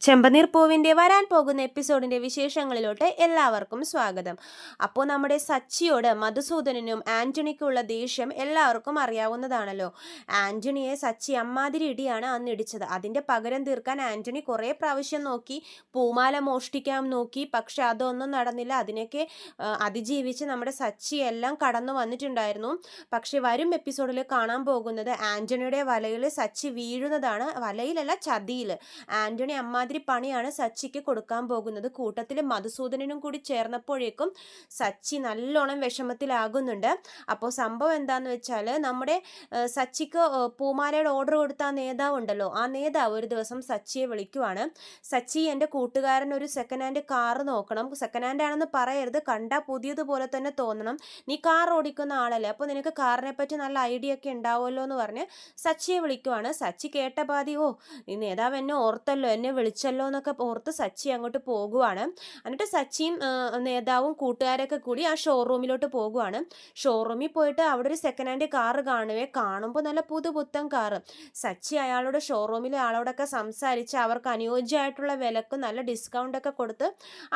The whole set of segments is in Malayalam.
ചെമ്പനീർ പൂവിൻ്റെ വരാൻ പോകുന്ന എപ്പിസോഡിൻ്റെ വിശേഷങ്ങളിലോട്ട് എല്ലാവർക്കും സ്വാഗതം. അപ്പോൾ നമ്മുടെ സച്ചിയോട് മധുസൂദനനും ആൻ്റണിക്കുള്ള ദേഷ്യം എല്ലാവർക്കും അറിയാവുന്നതാണല്ലോ. ആൻ്റണിയെ സച്ചി അമ്മാതിരി ഇടിയാണ് അന്ന് ഇടിച്ചത്. അതിൻ്റെ പകരം തീർക്കാൻ ആൻ്റണി കുറേ പ്രാവശ്യം നോക്കി, പൂമാല മോഷ്ടിക്കാൻ നോക്കി. പക്ഷെ അതൊന്നും നടന്നില്ല. അതിനൊക്കെ അതിജീവിച്ച് നമ്മുടെ സച്ചി എല്ലാം കടന്നു വന്നിട്ടുണ്ടായിരുന്നു. പക്ഷെ വരും എപ്പിസോഡിൽ കാണാൻ പോകുന്നത് ആൻ്റണിയുടെ വലയിൽ സച്ചി വീഴുന്നതാണ്. വലയിലല്ല, ചതിയിൽ. ആൻ്റണി അമ്മാതിരി പണിയാണ് സച്ചിക്ക് കൊടുക്കാൻ പോകുന്നത്. കൂട്ടത്തിൽ മധുസൂദനനും കൂടി ചേർന്നപ്പോഴേക്കും സച്ചി നല്ലോണം വിഷമത്തിലാകുന്നുണ്ട്. അപ്പോൾ സംഭവം എന്താണെന്ന് വെച്ചാൽ, നമ്മുടെ സച്ചിക്ക് പൂമാലയുടെ ഓർഡർ കൊടുത്ത ആ നേതാവ് ഉണ്ടല്ലോ, ആ നേതാവ് ഒരു ദിവസം സച്ചിയെ വിളിക്കുവാണ്. സച്ചി, എൻ്റെ കൂട്ടുകാരൻ ഒരു സെക്കൻഡ് ഹാൻഡ് കാറ് നോക്കണം. സെക്കൻഡ് ഹാൻഡ് ആണെന്ന് പറയരുത്, കണ്ടാൽ പുതിയതുപോലെ തന്നെ തോന്നണം. നീ കാർ ഓടിക്കുന്ന ആളല്ലേ, അപ്പോൾ നിനക്ക് കാറിനെ പറ്റി നല്ല ഐഡിയ ഒക്കെ ഉണ്ടാവുമല്ലോ എന്ന് പറഞ്ഞ് സച്ചിയെ വിളിക്കുവാണ്. സച്ചി കേട്ട പാതി, ഓ ഈ നേതാവ് എന്നെ ഓർത്തല്ലോ, എന്നെ വിളിച്ചല്ലോ എന്നൊക്കെ ഓർത്ത് സച്ചി അങ്ങോട്ട് പോകുവാണ്. എന്നിട്ട് സച്ചിയും നേതാവും കൂട്ടുകാരൊക്കെ കൂടി ആ ഷോറൂമിലോട്ട് പോകുവാണ്. ഷോറൂമിൽ പോയിട്ട് അവിടെ ഒരു സെക്കൻഡ് ഹാൻഡ് കാറ് കാണുമ്പോൾ നല്ല പുതുപുത്തൻ കാറ്. സച്ചി അയാളോട്, ഷോറൂമിലെ ആളോടൊക്കെ സംസാരിച്ച് അവർക്ക് അനുയോജ്യമായിട്ടുള്ള വിലക്ക് നല്ല ഡിസ്കൗണ്ടൊക്കെ കൊടുത്ത്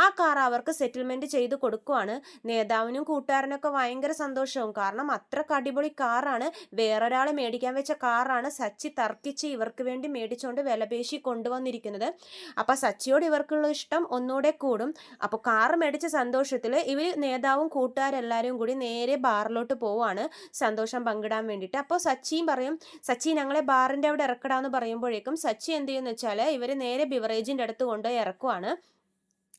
ആ കാർ അവർക്ക് സെറ്റിൽമെൻറ്റ് ചെയ്ത് കൊടുക്കുവാണ്. നേതാവിനും കൂട്ടുകാരനൊക്കെ ഭയങ്കര സന്തോഷവും. കാരണം അത്രക്ക് അടിപൊളി കാറാണ്, വേറൊരാൾ മേടിക്കാൻ വെച്ച കാറാണ് സച്ചി തർക്കിച്ച് ഇവർക്ക് വേണ്ടി മേടിച്ചുകൊണ്ട് വിലപേശി കൊണ്ടുവന്നിരിക്കുന്നത്. അപ്പം സച്ചിയോട് ഇവർക്കുള്ള ഇഷ്ടം ഒന്നുകൂടെ കൂടും. അപ്പോൾ കാറ് മേടിച്ച സന്തോഷത്തിൽ ഇവർ നേതാവും കൂട്ടുകാരെല്ലാവരും കൂടി നേരെ ബാറിലോട്ട് പോവുകയാണ് സന്തോഷം പങ്കിടാൻ വേണ്ടിയിട്ട്. അപ്പോൾ സച്ചിയും പറയും, സച്ചി ഞങ്ങളെ ബാറിൻ്റെ അവിടെ ഇറക്കടാന്ന് പറയുമ്പോഴേക്കും സച്ചി എന്ത് ചെയ്യുമെന്ന് വെച്ചാൽ ഇവർ നേരെ ബിവറേജിൻ്റെ അടുത്ത് കൊണ്ടുപോയി ഇറക്കുവാണ്.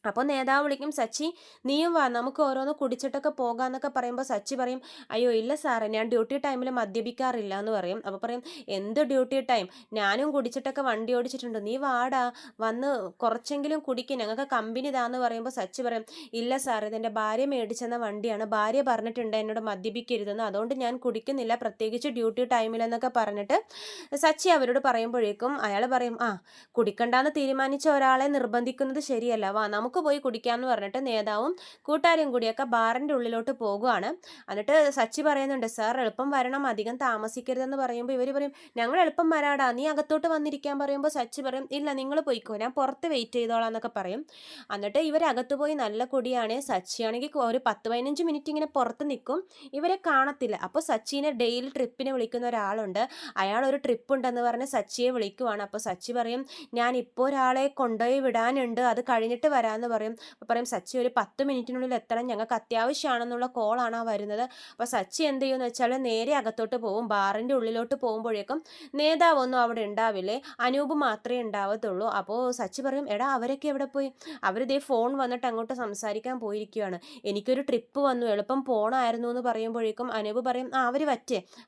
അപ്പോൾ നേതാവ് വിളിക്കും, സച്ചി നീയും വാ, നമുക്ക് ഓരോന്ന് കുടിച്ചിട്ടൊക്കെ പോകാമെന്നൊക്കെ പറയുമ്പോൾ സച്ചി പറയും, അയ്യോ ഇല്ല സാറേ, ഞാൻ ഡ്യൂട്ടി ടൈമിൽ മദ്യപിക്കാറില്ല എന്ന് പറയും. അപ്പോൾ പറയും, എന്ത് ഡ്യൂട്ടി ടൈം, ഞാനും കുടിച്ചിട്ടൊക്കെ വണ്ടി ഓടിച്ചിട്ടുണ്ട്, നീ വാടാ, വന്ന് കുറച്ചെങ്കിലും കുടിക്കും, ഞങ്ങൾക്ക് കമ്പനി ഇതാന്ന് പറയുമ്പോൾ സച്ചി പറയും, ഇല്ല സാർ, ഇതെൻ്റെ ഭാര്യ മേടിച്ചെന്ന വണ്ടിയാണ്, ഭാര്യ പറഞ്ഞിട്ടുണ്ട് എന്നോട് മദ്യപിക്കരുതെന്ന്, അതുകൊണ്ട് ഞാൻ കുടിക്കുന്നില്ല, പ്രത്യേകിച്ച് ഡ്യൂട്ടി ടൈമിലെന്നൊക്കെ പറഞ്ഞിട്ട് സച്ചി അവരോട് പറയുമ്പോഴേക്കും അയാൾ പറയും, കുടിക്കണ്ടെന്ന് തീരുമാനിച്ച ഒരാളെ നിർബന്ധിക്കുന്നത് ശരിയല്ല, വാ നമുക്ക് പോയി കുടിക്കാമെന്ന് പറഞ്ഞിട്ട് നേതാവും കൂട്ടുകാരും കൂടിയൊക്കെ ബാറിൻ്റെ ഉള്ളിലോട്ട് പോകുകയാണ്. എന്നിട്ട് സച്ചി പറയുന്നുണ്ട്, സാർ എളുപ്പം വരണം, അധികം താമസിക്കരുതെന്ന് പറയുമ്പോൾ ഇവർ പറയും, ഞങ്ങൾ എളുപ്പം വരാടാ, നീ അകത്തോട്ട് വന്നിരിക്കാൻ പറയുമ്പോൾ സച്ചി പറയും, ഇല്ല നിങ്ങൾ പോയിക്കോ, ഞാൻ പുറത്ത് വെയിറ്റ് ചെയ്തോളാം എന്നൊക്കെ പറയും. എന്നിട്ട് ഇവരകത്ത് പോയി നല്ല കുടിയാണ്. സച്ചിയാണെങ്കിൽ ഒരു 10-15 മിനിറ്റ് ഇങ്ങനെ പുറത്ത് നിൽക്കും, ഇവരെ കാണത്തില്ല. അപ്പോൾ സച്ചിനെ ഡെയിലി ട്രിപ്പിന് വിളിക്കുന്ന ഒരാളുണ്ട്, അയാൾ ഒരു ട്രിപ്പ് ഉണ്ടെന്ന് പറഞ്ഞ് സച്ചിയെ വിളിക്കുവാണ്. അപ്പോൾ സച്ചി പറയും, ഞാൻ ഇപ്പോൾ ഒരാളെ കൊണ്ടുപോയി വിടാനുണ്ട്, അത് കഴിഞ്ഞിട്ട് വരാമെന്ന് പറയും. സച്ചി ഒരു 10 മിനിറ്റിനുള്ളിൽ എത്തണം, ഞങ്ങൾക്ക് അത്യാവശ്യമാണെന്നുള്ള കോളാണ് വരുന്നത്. അപ്പോൾ സച്ചി എന്ത് ചെയ്യുമെന്ന് വെച്ചാൽ നേരെ അകത്തോട്ട് പോകും. ബാറിൻ്റെ ഉള്ളിലോട്ട് പോകുമ്പോഴേക്കും നേതാവൊന്നും അവിടെ ഉണ്ടാവില്ലേ, അനൂപ് മാത്രമേ ഉണ്ടാവത്തുള്ളൂ. അപ്പോൾ സച്ചി പറയും, എടാ അവരൊക്കെ എവിടെ പോയി, അവരിതേ ഫോൺ വന്നിട്ട് അങ്ങോട്ട് സംസാരിക്കാൻ പോയിരിക്കുകയാണ്, എനിക്കൊരു ട്രിപ്പ് വന്നു, എളുപ്പം പോകണമായിരുന്നു എന്ന് പറയുമ്പോഴേക്കും അനൂപ് പറയും, അവർ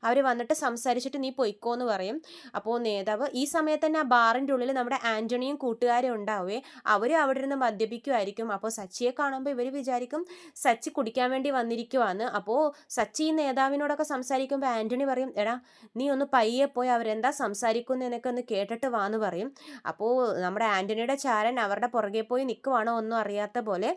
അവർ വന്നിട്ട് സംസാരിച്ചിട്ട് നീ പൊയ്ക്കോ എന്ന് പറയും. അപ്പോൾ നേതാവ് ഈ സമയത്ത് തന്നെ ആ ബാറിൻ്റെ ഉള്ളിൽ നമ്മുടെ ആൻ്റണിയും കൂട്ടുകാരും ഉണ്ടാവേ, അവർ അവിടെ ഇരുന്ന് മദ്യപിക്കുമായിരിക്കും. അപ്പോൾ സച്ചിയെ കാണുമ്പോൾ ഇവർ വിചാരിക്കും സച്ചി കുടിക്കാൻ വേണ്ടി വന്നിരിക്കുവാന്ന്. അപ്പോൾ സച്ചി ഈ നേതാവിനോടൊക്കെ സംസാരിക്കുമ്പോൾ ആൻ്റണി പറയും, എടാ നീ ഒന്ന് പയ്യെ പോയി അവരെന്താ സംസാരിക്കുന്നു എന്നൊക്കെ ഒന്ന് കേട്ടിട്ട് വാന്ന് പറയും. അപ്പോൾ നമ്മുടെ ആൻ്റണിയുടെ ചാരൻ അവരുടെ പുറകെ പോയി നിൽക്കുവാണോ ഒന്നും അറിയാത്ത പോലെ.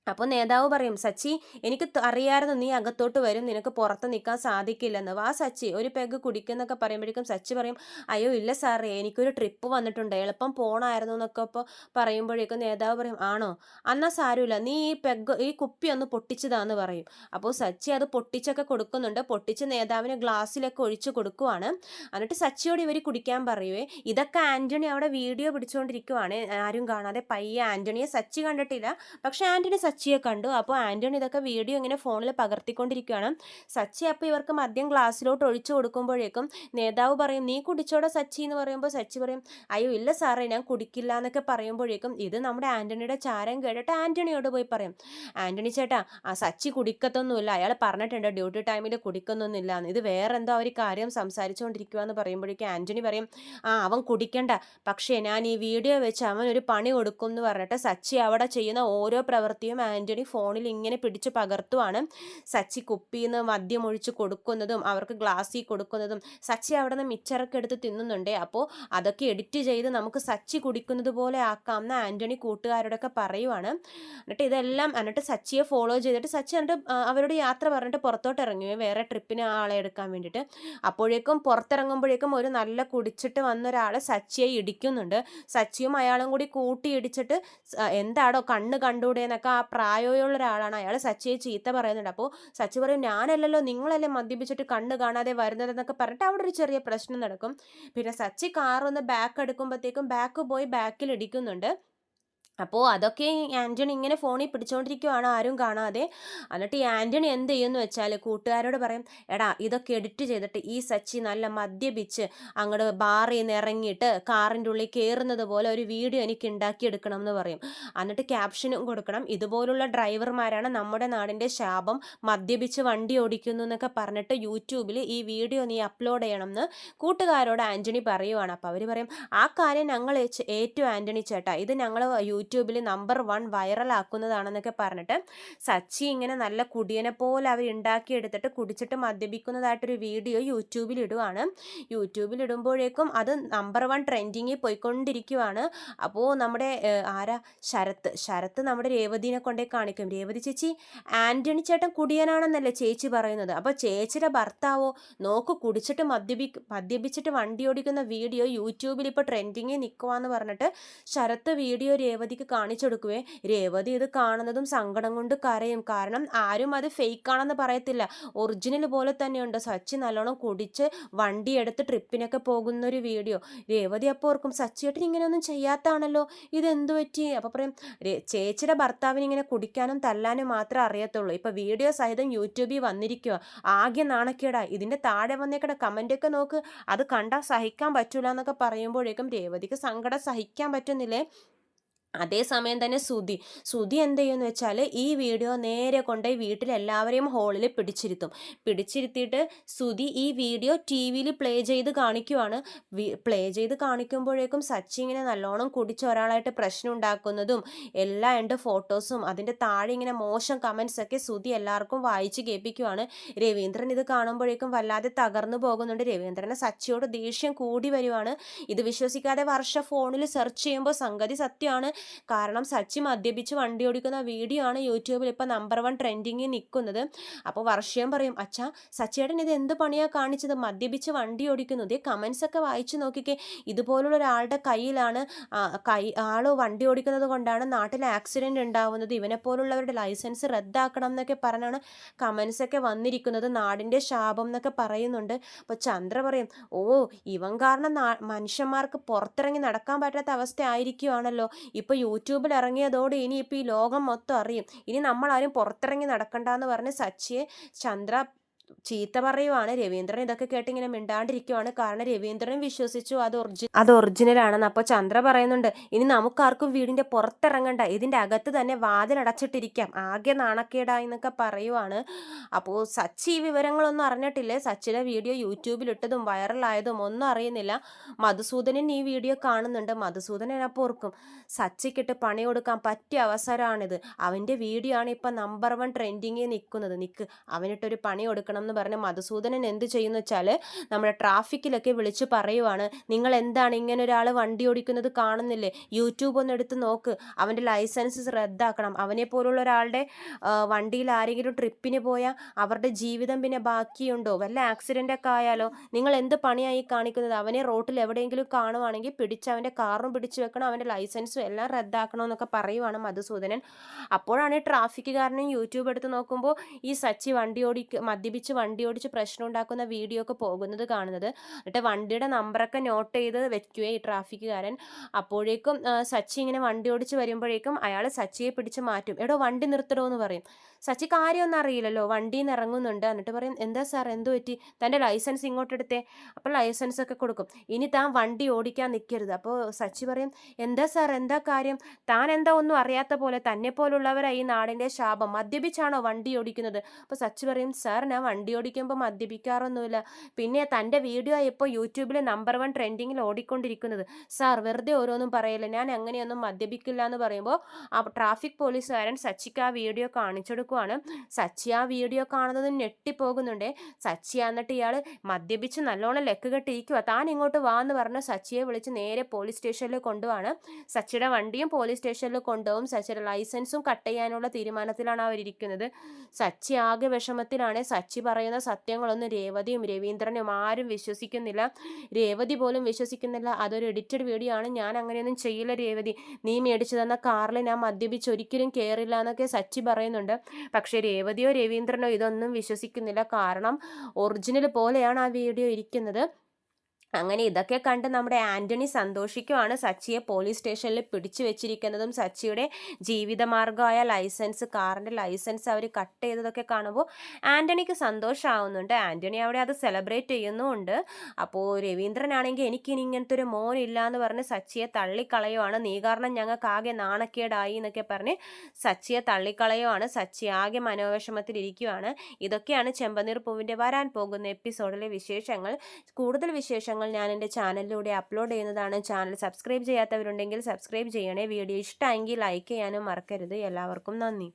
അപ്പോൾ നേതാവ് പറയും, സച്ചി എനിക്ക് അറിയാമായിരുന്നു നീ അകത്തോട്ട് വരും, നിനക്ക് പുറത്ത് നിൽക്കാൻ സാധിക്കില്ലെന്ന്, വാ സച്ചി ഒരു പെഗ് കുടിക്കുന്നൊക്കെ പറയുമ്പോഴേക്കും സച്ചി പറയും, അയ്യോ ഇല്ല സാറേ, എനിക്കൊരു ട്രിപ്പ് വന്നിട്ടുണ്ട്, എളുപ്പം പോകണമായിരുന്നു എന്നൊക്കെ ഇപ്പോൾ പറയുമ്പോഴേക്കും നേതാവ് പറയും, ആണോ, എന്നാൽ സാരമില്ല, നീ ഈ കുപ്പി ഒന്ന് പൊട്ടിച്ചതാന്ന് പറയും. അപ്പോൾ സച്ചി അത് പൊട്ടിച്ചൊക്കെ കൊടുക്കുന്നുണ്ട്. പൊട്ടിച്ച് നേതാവിന് ഗ്ലാസ്സിലൊക്കെ ഒഴിച്ച് കൊടുക്കുവാണ്. എന്നിട്ട് സച്ചിയോട് ഇവർ കുടിക്കാൻ പറയുവേ. ഇതൊക്കെ ആൻ്റണി അവിടെ വീഡിയോ പിടിച്ചുകൊണ്ടിരിക്കുവാണ്, ആരും കാണാതെ പയ്യെ. ആൻ്റണിയെ സച്ചി കണ്ടിട്ടില്ല, പക്ഷെ ആൻ്റണി സച്ചിയെ കണ്ടു. അപ്പോൾ ആൻ്റണി ഇതൊക്കെ വീഡിയോ ഇങ്ങനെ ഫോണിൽ പകർത്തിക്കൊണ്ടിരിക്കുകയാണ്. സച്ചി അപ്പോൾ ഇവർക്ക് മദ്യം ഗ്ലാസ്സിലോട്ട് ഒഴിച്ചു കൊടുക്കുമ്പോഴേക്കും നേതാവ് പറയും, നീ കുടിച്ചോടെ സച്ചി എന്ന് പറയുമ്പോൾ സച്ചി പറയും, അയ്യോ ഇല്ല സാറേ, ഞാൻ കുടിക്കില്ല എന്നൊക്കെ പറയുമ്പോഴേക്കും ഇത് നമ്മുടെ ആൻ്റണിയുടെ ചാരം കേട്ടിട്ട് ആൻ്റണിയോട് പോയി പറയും, ആൻ്റണി ചേട്ടാ, സച്ചി കുടിക്കത്തൊന്നുമില്ല, അയാൾ പറഞ്ഞിട്ടുണ്ട് ഡ്യൂട്ടി ടൈമിൽ കുടിക്കൊന്നുമില്ല എന്ന്, ഇത് വേറെ എന്തോ ഒരു കാര്യം സംസാരിച്ചുകൊണ്ടിരിക്കുക എന്ന് പറയുമ്പോഴേക്കും ആൻ്റണി പറയും, അവൻ കുടിക്കണ്ട, പക്ഷേ ഞാൻ ഈ വീഡിയോ വെച്ച് അവൻ ഒരു പണി കൊടുക്കും എന്ന് പറഞ്ഞിട്ട് സച്ചി അവിടെ ചെയ്യുന്ന ഓരോ പ്രവൃത്തിയും ആൻ്റണി ഫോണിൽ ഇങ്ങനെ പിടിച്ച് പകർത്തുവാണ്. സച്ചി കുപ്പിയിൽ നിന്ന് മദ്യം ഒഴിച്ച് കൊടുക്കുന്നതും അവർക്ക് ഗ്ലാസ്സിൽ കൊടുക്കുന്നതും സച്ചി അവിടെ നിന്ന് മിച്ചറൊക്കെ എടുത്ത് തിന്നുന്നുണ്ട്. അപ്പോൾ അതൊക്കെ എഡിറ്റ് ചെയ്ത് നമുക്ക് സച്ചി കുടിക്കുന്നത് പോലെ ആക്കാം എന്ന് ആൻ്റണി കൂട്ടുകാരോടൊക്കെ പറയുവാണ്. എന്നിട്ട് സച്ചിയെ ഫോളോ ചെയ്തിട്ട് സച്ചി എന്നിട്ട് അവരോട് യാത്ര പറഞ്ഞിട്ട് പുറത്തോട്ട് ഇറങ്ങി വേറെ ട്രിപ്പിന് ആളെ എടുക്കാൻ വേണ്ടിയിട്ട്. അപ്പോഴേക്കും പുറത്തിറങ്ങുമ്പോഴേക്കും ഒരു നല്ല കുടിച്ചിട്ട് വന്ന ഒരാൾ സച്ചിയെ ഇടിക്കുന്നുണ്ട്. സച്ചിയും അയാളും കൂടി കൂട്ടി ഇടിച്ചിട്ട് എന്താടോ കണ്ണ് കണ്ടൂടെ എന്നൊക്കെ ആ പ്രായമുള്ള ഒരാളാണ്, അയാൾ സച്ചിയെ ചീത്ത പറയുന്നുണ്ട്. അപ്പോൾ സച്ചി പറയും ഞാനല്ലല്ലോ, നിങ്ങളല്ലേ മദ്യപിച്ചിട്ട് കണ്ണ് കാണാതെ വരുന്നതെന്നൊക്കെ പറഞ്ഞിട്ട് അവിടെ ഒരു ചെറിയ പ്രശ്നം നടക്കും. പിന്നെ സച്ചി കാറൊന്ന് ബാക്ക് എടുക്കുമ്പോഴത്തേക്കും ബാക്ക് പോയി ബാക്കിൽ ഇടിക്കുന്നുണ്ട്. അപ്പോൾ അതൊക്കെ ആൻ്റണി ഇങ്ങനെ ഫോണിൽ പിടിച്ചുകൊണ്ടിരിക്കുവാണ് ആരും കാണാതെ. എന്നിട്ട് ഈ ആൻ്റണി എന്ത് ചെയ്യുമെന്ന് വെച്ചാൽ കൂട്ടുകാരോട് പറയും, എടാ ഇതൊക്കെ എഡിറ്റ് ചെയ്തിട്ട് ഈ സച്ചി നല്ല മദ്യപിച്ച് അങ്ങോട്ട് ബാറിൽ നിന്ന് ഇറങ്ങിയിട്ട് കാറിൻ്റെ ഉള്ളിൽ കയറുന്നത് പോലെ ഒരു വീഡിയോ എനിക്ക് ഉണ്ടാക്കിയെടുക്കണം എന്ന് പറയും. എന്നിട്ട് ക്യാപ്ഷനും കൊടുക്കണം, ഇതുപോലുള്ള ഡ്രൈവർമാരാണ് നമ്മുടെ നാടിൻ്റെ ശാപം, മദ്യപിച്ച് വണ്ടി ഓടിക്കുന്നു എന്നൊക്കെ പറഞ്ഞിട്ട് യൂട്യൂബിൽ ഈ വീഡിയോ നീ അപ്ലോഡ് ചെയ്യണം എന്ന് കൂട്ടുകാരോട് ആൻ്റണി പറയുവാണ്. അപ്പോൾ അവർ പറയും ആ കാര്യം ഞങ്ങൾ ഏറ്റു ആൻ്റണി ചേട്ടാ, ഇത് ഞങ്ങൾ യൂട്യൂബിൽ നമ്പർ 1 വൈറലാക്കുന്നതാണെന്നൊക്കെ പറഞ്ഞിട്ട് സച്ചി ഇങ്ങനെ നല്ല കുടിയനെ പോലെ അവർ ഉണ്ടാക്കിയെടുത്തിട്ട് കുടിച്ചിട്ട് മദ്യപിക്കുന്നതായിട്ടൊരു വീഡിയോ യൂട്യൂബിൽ ഇടുവാണ്. യൂട്യൂബിൽ ഇടുമ്പോഴേക്കും അത് നമ്പർ 1 ട്രെൻഡിങ്ങിൽ പോയിക്കൊണ്ടിരിക്കുവാണ്. അപ്പോൾ നമ്മുടെ ശരത്ത് നമ്മുടെ രേവതിനെ കൊണ്ടേ കാണിക്കും. രേവതി ചേച്ചി ആൻ്റണി ചേട്ടൻ കുടിയനാണെന്നല്ലേ ചേച്ചി പറയുന്നത്, അപ്പോൾ ചേച്ചിയുടെ ഭർത്താവോ നോക്ക് കുടിച്ചിട്ട് മദ്യപിച്ചിട്ട് വണ്ടി ഓടിക്കുന്ന വീഡിയോ യൂട്യൂബിൽ ഇപ്പോൾ ട്രെൻഡിങ്ങിൽ നിൽക്കുവാന്ന് പറഞ്ഞിട്ട് ശരത്ത് വീഡിയോ രേവതിക്ക് കാണിച്ചു കൊടുക്കുവേ. രേവതി ഇത് കാണുന്നതും സങ്കടം കൊണ്ട് കരയും. കാരണം ആരും അത് ഫേക്കാണെന്ന് പറയത്തില്ല, ഒറിജിനൽ പോലെ തന്നെയുണ്ട്. സച്ചി നല്ലോണം കുടിച്ച് വണ്ടി എടുത്ത് ട്രിപ്പിനൊക്കെ പോകുന്നൊരു വീഡിയോ. രേവതി അപ്പോൾ ഓർക്കും സച്ചിയേട്ടൻ ഇങ്ങനെയൊന്നും ചെയ്യാത്താണല്ലോ, ഇതെന്തു പറ്റി? അപ്പോൾ പറയും ചേച്ചിയുടെ ഭർത്താവിന് ഇങ്ങനെ കുടിക്കാനും തല്ലാനും മാത്രമേ അറിയത്തുള്ളൂ, ഇപ്പം വീഡിയോ സഹിതം യൂട്യൂബിൽ വന്നിരിക്കുക, ആകെ നാണക്കേടാ, ഇതിൻ്റെ താഴെ വന്നേക്കട കമൻ്റൊക്കെ നോക്ക്, അത് കണ്ടാൽ സഹിക്കാൻ പറ്റൂല എന്നൊക്കെ പറയുമ്പോഴേക്കും രേവതിക്ക് സങ്കടം സഹിക്കാൻ പറ്റുന്നില്ലേ. അതേസമയം തന്നെ സുധി എന്ത് ചെയ്യുമെന്ന് വെച്ചാൽ ഈ വീഡിയോ നേരെ കൊണ്ടുപോയി വീട്ടിലെല്ലാവരെയും ഹോളിൽ പിടിച്ചിരുത്തിയിട്ട് സുധി ഈ വീഡിയോ ടി വിയിൽ പ്ലേ ചെയ്ത് കാണിക്കുവാണ്. പ്ലേ ചെയ്ത് കാണിക്കുമ്പോഴേക്കും സച്ചി ഇങ്ങനെ നല്ലോണം കുടിച്ച് ഒരാളായിട്ട് പ്രശ്നം ഉണ്ടാക്കുന്നതും എല്ലാം ഉണ്ട് ഫോട്ടോസും, അതിൻ്റെ താഴെ ഇങ്ങനെ മോശം കമൻസ് ഒക്കെ സുധി എല്ലാവർക്കും വായിച്ച് കേൾപ്പിക്കുവാണ്. രവീന്ദ്രൻ ഇത് കാണുമ്പോഴേക്കും വല്ലാതെ തകർന്നു പോകുന്നുണ്ട്. രവീന്ദ്രന് സച്ചിയോട് ദേഷ്യം കൂടി വരുവാണ്. ഇത് വിശ്വസിക്കാതെ വർഷ ഫോണിൽ സെർച്ച് ചെയ്യുമ്പോൾ സംഗതി സത്യമാണ്. കാരണം സച്ചി മദ്യപിച്ച് വണ്ടി ഓടിക്കുന്ന വീഡിയോ ആണ് യൂട്യൂബിൽ ഇപ്പോൾ നമ്പർ 1 ട്രെൻഡിങ്ങിൽ നിൽക്കുന്നത്. അപ്പോൾ വർഷയും പറയും അച്ഛാ സച്ചിയേട്ടൻ ഇത് എന്ത് പണിയാണ് കാണിച്ചത്, മദ്യപിച്ച് വണ്ടി ഓടിക്കുന്നത്, കമൻസ് ഒക്കെ വായിച്ചു നോക്കിക്കേ, ഇതുപോലുള്ള ഒരാളുടെ കയ്യിലാണ് ആള് വണ്ടി ഓടിക്കുന്നത് കൊണ്ടാണ് നാട്ടിൽ ആക്സിഡൻറ്റ് ഉണ്ടാവുന്നത്, ഇവനെപ്പോലുള്ളവരുടെ ലൈസൻസ് റദ്ദാക്കണം എന്നൊക്കെ പറഞ്ഞാണ് കമൻസ് ഒക്കെ വന്നിരിക്കുന്നത്, നാടിൻ്റെ ശാപം എന്നൊക്കെ പറയുന്നുണ്ട്. അപ്പോൾ ചന്ദ്ര പറയും ഓ ഇവൻ കാരണം മനുഷ്യന്മാർക്ക് പുറത്തിറങ്ങി നടക്കാൻ പറ്റാത്ത അവസ്ഥ ആയിരിക്കുവാണല്ലോ, ഇപ്പോൾ യൂട്യൂബിൽ ഇറങ്ങിയതോടെ ഇനി ഇപ്പോൾ ഈ ലോകം മൊത്തം അറിയും, ഇനി നമ്മളാരും പുറത്തിറങ്ങി നടക്കണ്ടെന്ന് പറഞ്ഞ് സച്ചിയെ ചന്ദ്ര ചീത്ത പറയുവാണ്. രവീന്ദ്രൻ ഇതൊക്കെ കേട്ട് ഇങ്ങനെ മിണ്ടാണ്ടിരിക്കുവാണ്. കാരണം രവീന്ദ്രൻ വിശ്വസിച്ചു അത് ഒറിജിനലാണെന്ന്. അപ്പോൾ ചന്ദ്ര പറയുന്നുണ്ട് ഇനി നമുക്കാർക്കും വീടിൻ്റെ പുറത്തിറങ്ങണ്ട, ഇതിൻ്റെ അകത്ത് തന്നെ വാതിലടച്ചിട്ടിരിക്കാം, ആകെ നാണക്കേടായി എന്നൊക്കെ പറയുവാണ്. അപ്പോൾ സച്ചി ഈ വിവരങ്ങളൊന്നും അറിഞ്ഞിട്ടില്ലേ, സച്ചിയുടെ വീഡിയോ യൂട്യൂബിലിട്ടതും വൈറലായതും ഒന്നും അറിയുന്നില്ല. മധുസൂദനൻ ഈ വീഡിയോ കാണുന്നുണ്ട്. മധുസൂദനൻ അപ്പോൾ ഓർക്കും സച്ചിക്കിട്ട് പണി കൊടുക്കാൻ പറ്റിയ അവസരമാണിത്, അവൻ്റെ വീഡിയോ ആണ് ഇപ്പം നമ്പർ 1 ട്രെൻഡിങ്ങിൽ നിൽക്കുന്നത്, അവനിട്ടൊരു പണി കൊടുക്കണം എന്ന് പറഞ്ഞ് മധുസൂദനൻ എന്ത് ചെയ്യുന്നു വെച്ചാൽ നമ്മുടെ ട്രാഫിക്കിലൊക്കെ വിളിച്ച് പറയുവാണ്, നിങ്ങൾ എന്താണ് ഇങ്ങനെ ഒരാൾ വണ്ടി ഓടിക്കുന്നത് കാണുന്നില്ലേ, യൂട്യൂബ് ഒന്ന് എടുത്ത് നോക്ക്, അവൻ്റെ ലൈസൻസ് റദ്ദാക്കണം, അവനെ പോലുള്ള ഒരാളുടെ വണ്ടിയിൽ ആരെങ്കിലും ട്രിപ്പിന് പോയാൽ അവരുടെ ജീവിതം പിന്നെ ബാക്കിയുണ്ടോ, വല്ല ആക്സിഡൻ്റ് ഒക്കെ ആയാലോ, നിങ്ങൾ എന്ത് പണിയായി കാണിക്കുന്നത്, അവനെ റോട്ടിൽ എവിടെയെങ്കിലും കാണുവാണെങ്കിൽ പിടിച്ച് അവൻ്റെ കാറും പിടിച്ചു വെക്കണം, അവൻ്റെ ലൈസൻസും എല്ലാം റദ്ദാക്കണം എന്നൊക്കെ പറയുവാണ് മധുസൂദനൻ. അപ്പോഴാണ് ഈ ട്രാഫിക്കുകാരനും യൂട്യൂബ് എടുത്ത് നോക്കുമ്പോൾ ഈ സച്ചി മദ്യപിച്ച് വണ്ടി ഓടിച്ച് പ്രശ്നം ഉണ്ടാക്കുന്ന വീഡിയോ ഒക്കെ പോകുന്നത് കാണുന്നത്. എന്നിട്ട് വണ്ടിയുടെ നമ്പറൊക്കെ നോട്ട് ചെയ്ത് വെക്കുകയെ ഈ ട്രാഫിക്കുകാരൻ. അപ്പോഴേക്കും സച്ചി ഇങ്ങനെ വണ്ടി ഓടിച്ച് വരുമ്പോഴേക്കും അയാൾ സച്ചിയെ പിടിച്ച് മാറ്റും. എടോ വണ്ടി നിർത്തടോ എന്ന് പറയും. സച്ചി കാര്യമൊന്നും അറിയില്ലല്ലോ, വണ്ടിയിൽ നിന്ന് ഇറങ്ങുന്നുണ്ട്. എന്നിട്ട് പറയും എന്താ സാർ എന്തു പറ്റി, തൻ്റെ ലൈസൻസ് ഇങ്ങോട്ട് എടുത്തേ. അപ്പോൾ ലൈസൻസ് ഒക്കെ കൊടുക്കും. ഇനി താൻ വണ്ടി ഓടിക്കാൻ നിൽക്കരുത്. അപ്പോൾ സച്ചി പറയും എന്താ സാർ എന്താ കാര്യം, താൻ എന്താ ഒന്നും അറിയാത്ത പോലെ, തന്നെ പോലുള്ളവരായി ഈ നാടിൻ്റെ ശാപം, മദ്യപിച്ചാണോ വണ്ടി ഓടിക്കുന്നത്. അപ്പോൾ സച്ചി പറയും സാർ ഞാൻ വണ്ടി ഓടിക്കുമ്പോൾ മദ്യപിക്കാറൊന്നുമില്ല. പിന്നെ തൻ്റെ വീഡിയോ ഇപ്പോൾ യൂട്യൂബിൽ നമ്പർ 1 ട്രെൻഡിങ്ങിൽ ഓടിക്കൊണ്ടിരിക്കുന്നത്. സാർ വെറുതെ ഓരോന്നും പറയല്ലേ, ഞാൻ അങ്ങനെയൊന്നും മദ്യപിക്കില്ല എന്ന് പറയുമ്പോൾ ആ ട്രാഫിക് പോലീസുകാരൻ സച്ചിക്ക് ആ വീഡിയോ കാണിച്ചു കൊടുക്കുവാണ്. സച്ചി ആ വീഡിയോ കാണുന്നത് ഞെട്ടിപ്പോകുന്നുണ്ട്. സച്ചി എന്നിട്ട് ഇയാൾ മദ്യപിച്ച് നല്ലോണം ലെക്ക് കെട്ടിയിരിക്കുക, താൻ ഇങ്ങോട്ട് വാ എന്ന് പറഞ്ഞ് സച്ചിയെ വിളിച്ച് നേരെ പോലീസ് സ്റ്റേഷനിൽ കൊണ്ടുപോവാണ്. സച്ചിയുടെ വണ്ടിയും പോലീസ് സ്റ്റേഷനിൽ കൊണ്ടുപോകും. സച്ചിയുടെ ലൈസൻസും കട്ട് ചെയ്യാനുള്ള തീരുമാനത്തിലാണ് അവരിയ്ക്കുന്നത്. സച്ചി ആകെ വിഷമത്തിലാണ്. സച്ചി പറയുന്ന സത്യങ്ങളൊന്നും രേവതിയും രവീന്ദ്രനും ആരും വിശ്വസിക്കുന്നില്ല. രേവതി പോലും വിശ്വസിക്കുന്നില്ല. അതൊരു എഡിറ്റഡ് വീഡിയോ ആണ്, ഞാൻ അങ്ങനെയൊന്നും ചെയ്യില്ല രേവതി, നീ മേടിച്ചു തന്ന കാറിൽ ഞാൻ മദ്യപിച്ച് ഒരിക്കലും കയറില്ല എന്നൊക്കെ സച്ചി പറയുന്നുണ്ട്. പക്ഷേ രേവതിയോ രവീന്ദ്രനോ ഇതൊന്നും വിശ്വസിക്കുന്നില്ല. കാരണം ഒറിജിനൽ പോലെയാണ് ആ വീഡിയോ ഇരിക്കുന്നത്. അങ്ങനെ ഇതൊക്കെ കണ്ട് നമ്മുടെ ആൻ്റണി സന്തോഷിക്കുവാണ്. സച്ചിയെ പോലീസ് സ്റ്റേഷനിൽ പിടിച്ചു വെച്ചിരിക്കുന്നതും സച്ചിയുടെ ജീവിതമാർഗമായ ലൈസൻസ്, കാറിൻ്റെ ലൈസൻസ് അവർ കട്ട് ചെയ്തതൊക്കെ കാണുമ്പോൾ ആൻ്റണിക്ക് സന്തോഷമാവുന്നുണ്ട്. ആൻ്റണി അവിടെ അത് സെലിബ്രേറ്റ് ചെയ്യുന്നുമുണ്ട്. അപ്പോൾ രവീന്ദ്രനാണെങ്കിൽ എനിക്കിനി ഇങ്ങനത്തെ ഒരു മോനില്ല എന്ന് പറഞ്ഞ് സച്ചിയെ തള്ളിക്കളയുവാണ്. നീ കാരണം ഞങ്ങൾക്ക് ആകെ നാണക്കേടായി എന്നൊക്കെ പറഞ്ഞ് സച്ചിയെ തള്ളിക്കളയുവാണ്. സച്ചി ആകെ മനോവിഷമത്തിലിരിക്കുവാണ്. ഇതൊക്കെയാണ് ചെമ്പനീർ പൂവിൻ്റെ വരാൻ പോകുന്ന എപ്പിസോഡിലെ വിശേഷങ്ങൾ. കൂടുതൽ വിശേഷങ്ങൾ ഞാൻ എൻ്റെ ചാനലിലൂടെ അപ്ലോഡ് ചെയ്യുന്നതാണ്. ചാനൽ സബ്സ്ക്രൈബ് ചെയ്യാത്തവരുണ്ടെങ്കിൽ സബ്സ്ക്രൈബ് ചെയ്യണേ. വീഡിയോ ഇഷ്ടമെങ്കിൽ ലൈക്ക് ചെയ്യാനും മറക്കരുത്. എല്ലാവർക്കും നന്ദി.